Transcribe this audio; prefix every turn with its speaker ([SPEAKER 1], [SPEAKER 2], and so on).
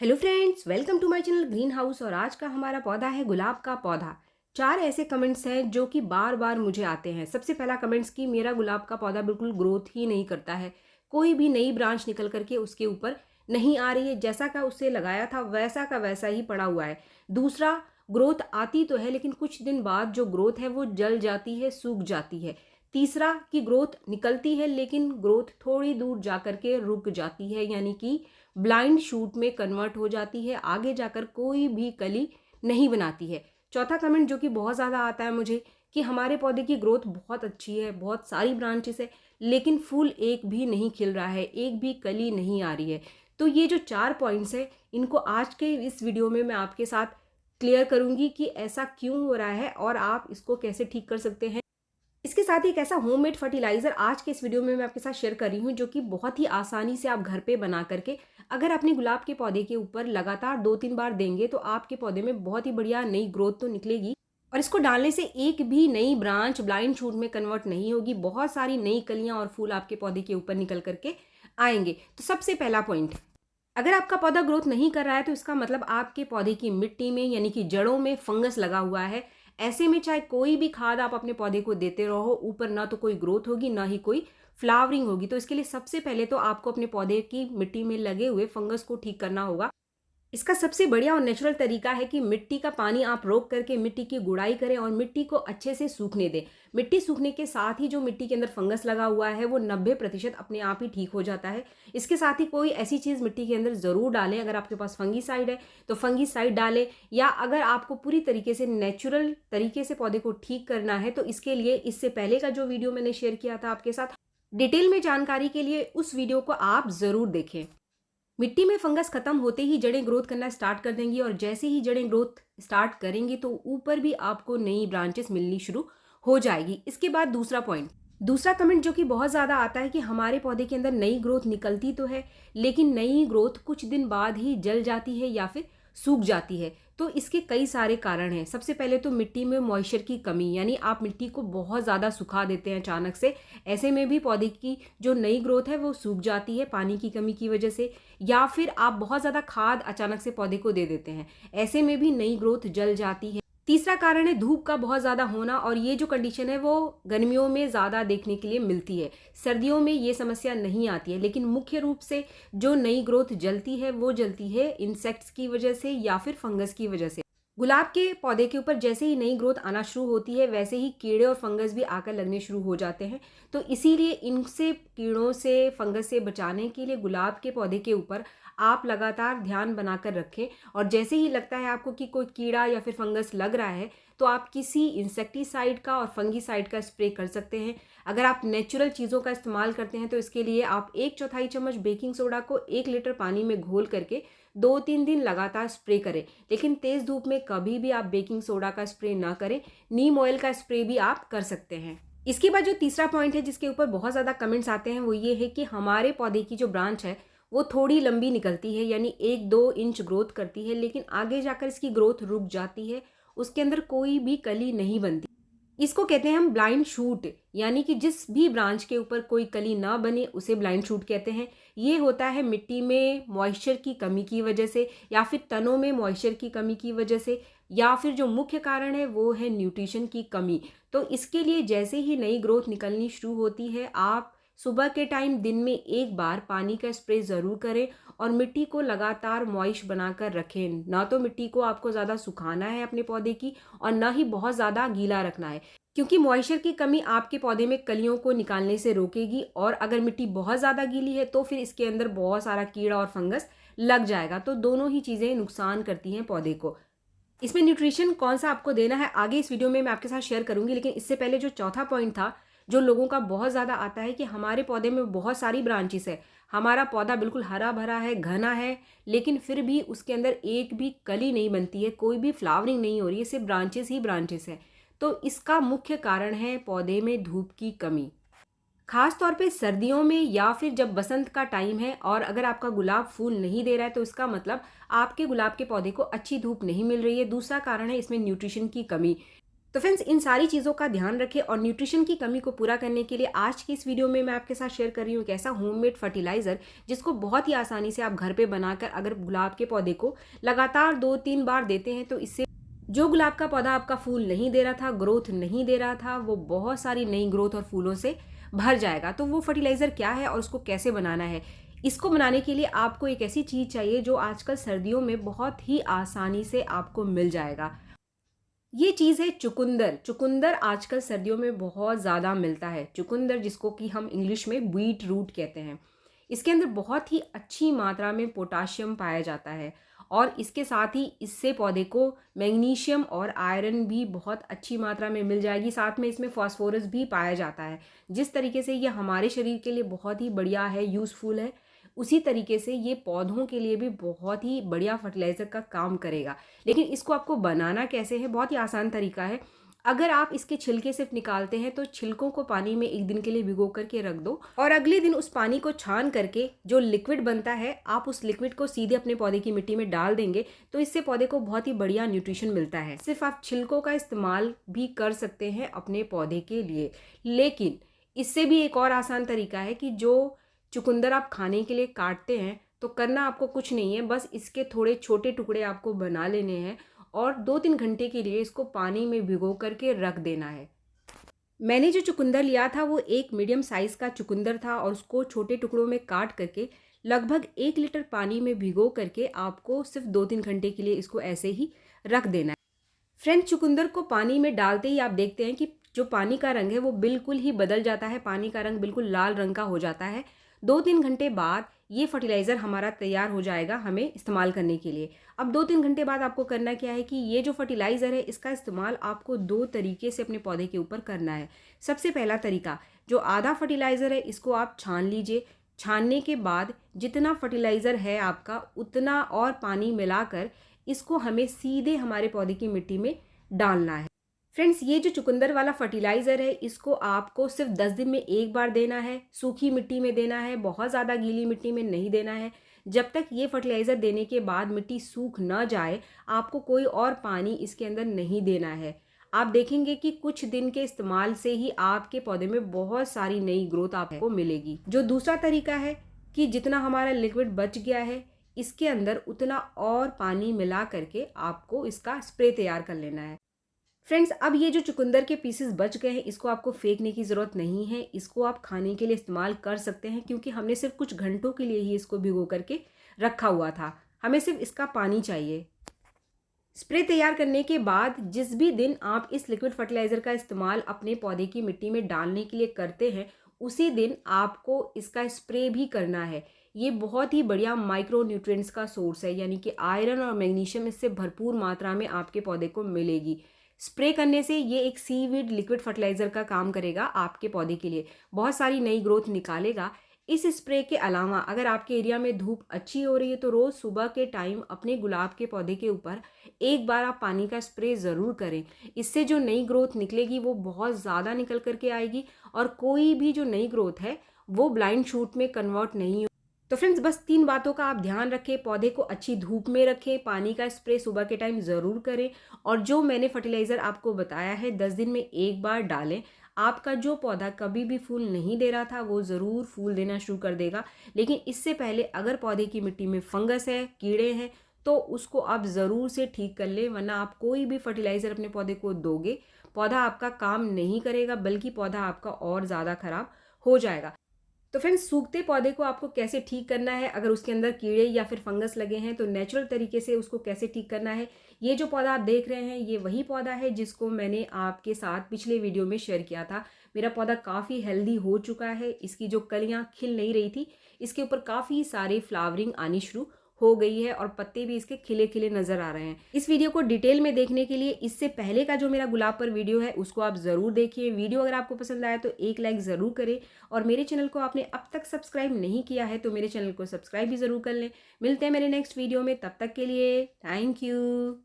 [SPEAKER 1] Hello friends, welcome to my channel green house. और आज का हमारा पौधा है गुलाब का पौधा। चार ऐसे कमेंट्स हैं जो कि बार बार मुझे आते हैं। सबसे पहला कमेंट्स कि मेरा गुलाब का पौधा बिल्कुल ग्रोथ ही नहीं करता है, कोई भी नई ब्रांच निकल करके उसके ऊपर नहीं आ रही है, जैसा का उससे लगाया था वैसा का वैसा ही पड़ा हुआ है। दूसरा, ग्रोथ आती तो है लेकिन कुछ दिन बाद जो ग्रोथ है वो जल जाती है, सूख जाती है। तीसरा, कि ग्रोथ निकलती है लेकिन ग्रोथ थोड़ी दूर जा करके रुक जाती है, यानी कि ब्लाइंड शूट में कन्वर्ट हो जाती है, आगे जाकर कोई भी कली नहीं बनाती है। चौथा कमेंट जो कि बहुत ज़्यादा आता है मुझे कि हमारे पौधे की ग्रोथ बहुत अच्छी है, बहुत सारी ब्रांचेस है, लेकिन फूल एक भी नहीं खिल रहा है, एक भी कली नहीं आ रही है। तो ये जो चार पॉइंट्स है, इनको आज के इस वीडियो में मैं आपके साथ क्लियर करूंगी कि ऐसा क्यों हो रहा है और आप इसको कैसे ठीक कर सकते हैं। इसके साथ ही एक ऐसा होममेड फर्टिलाइजर आज के इस वीडियो में मैं आपके साथ शेयर कर रही हूँ जो कि बहुत ही आसानी से आप घर पे बना करके अगर अपने गुलाब के पौधे के ऊपर लगातार 2-3 बार देंगे तो आपके पौधे में बहुत ही बढ़िया नई ग्रोथ तो निकलेगी। और इसको डालने से एक भी नई ब्रांच ब्लाइंड शूट में कन्वर्ट नहीं होगी, बहुत सारी नई कलियां और फूल आपके पौधे के ऊपर निकल करके आएंगे। तो सबसे पहला पॉइंट, अगर आपका पौधा ग्रोथ नहीं कर रहा है तो इसका मतलब आपके पौधे की मिट्टी में यानी कि जड़ों में फंगस लगा हुआ है। ऐसे में चाहे कोई भी खाद आप अपने पौधे को देते रहो, ऊपर ना तो कोई ग्रोथ होगी ना ही कोई फ्लावरिंग होगी। तो इसके लिए सबसे पहले तो आपको अपने पौधे की मिट्टी में लगे हुए फंगस को ठीक करना होगा। इसका सबसे बढ़िया और नेचुरल तरीका है कि मिट्टी का पानी आप रोक करके मिट्टी की गुड़ाई करें और मिट्टी को अच्छे से सूखने दें। मिट्टी सूखने के साथ ही जो मिट्टी के अंदर फंगस लगा हुआ है वो 90% अपने आप ही ठीक हो जाता है। इसके साथ ही कोई ऐसी चीज़ मिट्टी के अंदर ज़रूर डालें, अगर आपके पास फंगीसाइड है तो फंगीसाइड डालें, या अगर आपको पूरी तरीके से नेचुरल तरीके से पौधे को ठीक करना है तो इसके लिए इससे पहले का जो वीडियो मैंने शेयर किया था आपके साथ, डिटेल में जानकारी के लिए उस वीडियो को आप ज़रूर देखें। मिट्टी में फंगस खत्म होते ही जड़ें ग्रोथ करना स्टार्ट कर देंगी और जैसे ही जड़ें ग्रोथ स्टार्ट करेंगी तो ऊपर भी आपको नई ब्रांचेस मिलनी शुरू हो जाएगी। इसके बाद दूसरा पॉइंट, दूसरा कमेंट जो कि बहुत ज़्यादा आता है कि हमारे पौधे के अंदर नई ग्रोथ निकलती तो है लेकिन नई ग्रोथ कुछ दिन बाद ही जल जाती है या फिर सूख जाती है। तो इसके कई सारे कारण हैं। सबसे पहले तो मिट्टी में मॉइस्चर की कमी, यानी आप मिट्टी को बहुत ज़्यादा सुखा देते हैं अचानक से, ऐसे में भी पौधे की जो नई ग्रोथ है वो सूख जाती है पानी की कमी की वजह से। या फिर आप बहुत ज़्यादा खाद अचानक से पौधे को दे देते हैं, ऐसे में भी नई ग्रोथ जल जाती है। तीसरा कारण है धूप का बहुत ज़्यादा होना, और ये जो कंडीशन है वो गर्मियों में ज़्यादा देखने के लिए मिलती है, सर्दियों में ये समस्या नहीं आती है। लेकिन मुख्य रूप से जो नई ग्रोथ जलती है वो जलती है इंसेक्ट्स की वजह से या फिर फंगस की वजह से। गुलाब के पौधे के ऊपर जैसे ही नई ग्रोथ आना शुरू होती है वैसे ही कीड़े और फंगस भी आकर लगने शुरू हो जाते हैं। तो इसीलिए इनसे, कीड़ों से, फंगस से बचाने के लिए गुलाब के पौधे के ऊपर आप लगातार ध्यान बनाकर रखें। और जैसे ही लगता है आपको कि कोई कीड़ा या फिर फंगस लग रहा है तो आप किसी इंसेक्टिसाइड का और फंगीसाइड का स्प्रे कर सकते हैं। अगर आप नेचुरल चीज़ों का इस्तेमाल करते हैं तो इसके लिए आप 1/4 चम्मच बेकिंग सोडा को 1 लीटर पानी में घोल करके 2-3 दिन लगातार स्प्रे करें। लेकिन तेज़ धूप में कभी भी आप बेकिंग सोडा का स्प्रे ना करें, नीम ऑयल का स्प्रे भी आप कर सकते हैं। इसके बाद जो तीसरा पॉइंट है जिसके ऊपर बहुत ज़्यादा कमेंट्स आते हैं वो ये है कि हमारे पौधे की जो ब्रांच है वो थोड़ी लंबी निकलती है, यानी 1-2 इंच ग्रोथ करती है लेकिन आगे जाकर इसकी ग्रोथ रुक जाती है, उसके अंदर कोई भी कली नहीं बनती। इसको कहते हैं हम ब्लाइंड शूट, यानी कि जिस भी ब्रांच के ऊपर कोई कली ना बने उसे ब्लाइंड शूट कहते हैं। ये होता है मिट्टी में मॉइस्चर की कमी की वजह से, या फिर तनों में मॉइस्चर की कमी की वजह से, या फिर जो मुख्य कारण है वो है न्यूट्रिशन की कमी। तो इसके लिए जैसे ही नई ग्रोथ निकलनी शुरू होती है आप सुबह के टाइम दिन में एक बार पानी का स्प्रे ज़रूर करें और मिट्टी को लगातार मॉइस्ट बनाकर रखें। ना तो मिट्टी को आपको ज़्यादा सुखाना है अपने पौधे की और ना ही बहुत ज़्यादा गीला रखना है, क्योंकि मॉइस्चर की कमी आपके पौधे में कलियों को निकालने से रोकेगी। और अगर मिट्टी बहुत ज़्यादा गीली है तो फिर इसके अंदर बहुत सारा कीड़ा और फंगस लग जाएगा। तो दोनों ही चीज़ें नुकसान करती हैं पौधे को। इसमें न्यूट्रिशन कौन सा आपको देना है आगे इस वीडियो में मैं आपके साथ शेयर करूंगी, लेकिन इससे पहले जो चौथा पॉइंट था जो लोगों का बहुत ज़्यादा आता है कि हमारे पौधे में बहुत सारी ब्रांचेस है, हमारा पौधा बिल्कुल हरा भरा है, घना है, लेकिन फिर भी उसके अंदर एक भी कली नहीं बनती है, कोई भी फ्लावरिंग नहीं हो रही है, सिर्फ ब्रांचेस ही ब्रांचेस है। तो इसका मुख्य कारण है पौधे में धूप की कमी, खास तौर पे सर्दियों में या फिर जब बसंत का टाइम है और अगर आपका गुलाब फूल नहीं दे रहा है तो इसका मतलब आपके गुलाब के पौधे को अच्छी धूप नहीं मिल रही है। दूसरा कारण है इसमें न्यूट्रिशन की कमी। तो फ्रेंड्स, इन सारी चीज़ों का ध्यान रखें और न्यूट्रिशन की कमी को पूरा करने के लिए आज की इस वीडियो में मैं आपके साथ शेयर कर रही हूँ एक ऐसा होममेड फर्टिलाइज़र जिसको बहुत ही आसानी से आप घर पे बनाकर अगर गुलाब के पौधे को लगातार 2-3 बार देते हैं तो इससे जो गुलाब का पौधा आपका फूल नहीं दे रहा था, ग्रोथ नहीं दे रहा था, वो बहुत सारी नई ग्रोथ और फूलों से भर जाएगा। तो वो फर्टिलाइज़र क्या है और उसको कैसे बनाना है? इसको बनाने के लिए आपको एक ऐसी चीज़ चाहिए जो आजकल सर्दियों में बहुत ही आसानी से आपको मिल जाएगा। ये चीज़ है चुकंदर। चुकंदर आजकल सर्दियों में बहुत ज़्यादा मिलता है। चुकंदर जिसको कि हम इंग्लिश में बीट रूट कहते हैं। इसके अंदर बहुत ही अच्छी मात्रा में पोटाशियम पाया जाता है और इसके साथ ही इससे पौधे को मैग्नीशियम और आयरन भी बहुत अच्छी मात्रा में मिल जाएगी। साथ में इसमें फास्फोरस भी पाया जाता है। जिस तरीके से ये हमारे शरीर के लिए बहुत ही बढ़िया है, यूज़फुल है, उसी तरीके से ये पौधों के लिए भी बहुत ही बढ़िया फर्टिलाइज़र का काम करेगा। लेकिन इसको आपको बनाना कैसे है? बहुत ही आसान तरीका है। अगर आप इसके छिलके सिर्फ निकालते हैं तो छिलकों को पानी में 1 दिन के लिए भिगो करके रख दो और अगले दिन उस पानी को छान करके जो लिक्विड बनता है आप उस लिक्विड को सीधे अपने पौधे की मिट्टी में डाल देंगे तो इससे पौधे को बहुत ही बढ़िया न्यूट्रिशन मिलता है। सिर्फ आप छिलकों का इस्तेमाल भी कर सकते हैं अपने पौधे के लिए। लेकिन इससे भी एक और आसान तरीका है कि जो चुकंदर आप खाने के लिए काटते हैं तो करना आपको कुछ नहीं है, बस इसके थोड़े छोटे टुकड़े आपको बना लेने हैं और 2-3 घंटे के लिए इसको पानी में भिगो करके रख देना है। मैंने जो चुकंदर लिया था वो एक मीडियम साइज़ का चुकंदर था और उसको छोटे टुकड़ों में काट करके लगभग 1 लीटर पानी में भिगो करके आपको सिर्फ 2-3 घंटे के लिए इसको ऐसे ही रख देना है। फ्रेंड्स, चुकंदर को पानी में डालते ही आप देखते हैं कि जो पानी का रंग है वो बिल्कुल ही बदल जाता है। पानी का रंग बिल्कुल लाल रंग का हो जाता है। 2-3 घंटे बाद ये फर्टिलाइज़र हमारा तैयार हो जाएगा हमें इस्तेमाल करने के लिए। अब 2-3 घंटे बाद आपको करना क्या है कि ये जो फर्टिलाइज़र है इसका इस्तेमाल आपको 2 तरीके से अपने पौधे के ऊपर करना है। सबसे पहला तरीका, जो आधा फर्टिलाइज़र है इसको आप छान लीजिए। छानने के बाद जितना फर्टिलाइज़र है आपका उतना और पानी मिलाकर इसको हमें सीधे हमारे पौधे की मिट्टी में डालना है। फ्रेंड्स, ये जो चुकंदर वाला फर्टिलाइज़र है इसको आपको सिर्फ 10 दिन में एक बार देना है। सूखी मिट्टी में देना है, बहुत ज़्यादा गीली मिट्टी में नहीं देना है। जब तक ये फर्टिलाइज़र देने के बाद मिट्टी सूख ना जाए आपको कोई और पानी इसके अंदर नहीं देना है। आप देखेंगे कि कुछ दिन के इस्तेमाल से ही आपके पौधे में बहुत सारी नई ग्रोथ आपको मिलेगी। जो दूसरा तरीका है कि जितना हमारा लिक्विड बच गया है इसके अंदर उतना और पानी मिला करके आपको इसका स्प्रे तैयार कर लेना है। फ्रेंड्स, अब ये जो चुकंदर के पीसेस बच गए हैं इसको आपको फेंकने की ज़रूरत नहीं है। इसको आप खाने के लिए इस्तेमाल कर सकते हैं क्योंकि हमने सिर्फ कुछ घंटों के लिए ही इसको भिगो करके रखा हुआ था। हमें सिर्फ इसका पानी चाहिए। स्प्रे तैयार करने के बाद जिस भी दिन आप इस लिक्विड फर्टिलाइज़र का इस्तेमाल अपने पौधे की मिट्टी में डालने के लिए करते हैं उसी दिन आपको इसका स्प्रे भी करना है। ये बहुत ही बढ़िया माइक्रो न्यूट्रिएंट्स का सोर्स है, यानी कि आयरन और मैग्नीशियम इससे भरपूर मात्रा में आपके पौधे को मिलेगी। स्प्रे करने से ये एक सीवीड लिक्विड फर्टिलाइज़र का काम करेगा आपके पौधे के लिए, बहुत सारी नई ग्रोथ निकालेगा। इस स्प्रे के अलावा अगर आपके एरिया में धूप अच्छी हो रही है तो रोज़ सुबह के टाइम अपने गुलाब के पौधे के ऊपर एक बार आप पानी का स्प्रे ज़रूर करें। इससे जो नई ग्रोथ निकलेगी वो बहुत ज़्यादा निकल करके आएगी और कोई भी जो नई ग्रोथ है वो ब्लाइंड शूट में कन्वर्ट नहीं हो। तो फ्रेंड्स, बस 3 बातों का आप ध्यान रखें। पौधे को अच्छी धूप में रखें, पानी का स्प्रे सुबह के टाइम ज़रूर करें और जो मैंने फर्टिलाइज़र आपको बताया है 10 दिन में एक बार डालें। आपका जो पौधा कभी भी फूल नहीं दे रहा था वो ज़रूर फूल देना शुरू कर देगा। लेकिन इससे पहले अगर पौधे की मिट्टी में फंगस है, कीड़े हैं, तो उसको आप ज़रूर से ठीक कर लें, वरना आप कोई भी फर्टिलाइज़र अपने पौधे को दोगे पौधा आपका काम नहीं करेगा बल्कि पौधा आपका और ज़्यादा ख़राब हो जाएगा। तो फ्रेंड्स, सूखते पौधे को आपको कैसे ठीक करना है, अगर उसके अंदर कीड़े या फिर फंगस लगे हैं तो नेचुरल तरीके से उसको कैसे ठीक करना है। ये जो पौधा आप देख रहे हैं ये वही पौधा है जिसको मैंने आपके साथ पिछले वीडियो में शेयर किया था। मेरा पौधा काफ़ी हेल्दी हो चुका है। इसकी जो कलियाँ खिल नहीं रही थी इसके ऊपर काफ़ी सारे फ्लावरिंग आनी शुरू हो गई है और पत्ते भी इसके खिले खिले नजर आ रहे हैं। इस वीडियो को डिटेल में देखने के लिए इससे पहले का जो मेरा गुलाब पर वीडियो है उसको आप ज़रूर देखिए। वीडियो अगर आपको पसंद आया तो एक लाइक ज़रूर करें और मेरे चैनल को आपने अब तक सब्सक्राइब नहीं किया है तो मेरे चैनल को सब्सक्राइब भी ज़रूर कर लें। मिलते हैं मेरे नेक्स्ट वीडियो में, तब तक के लिए थैंक यू।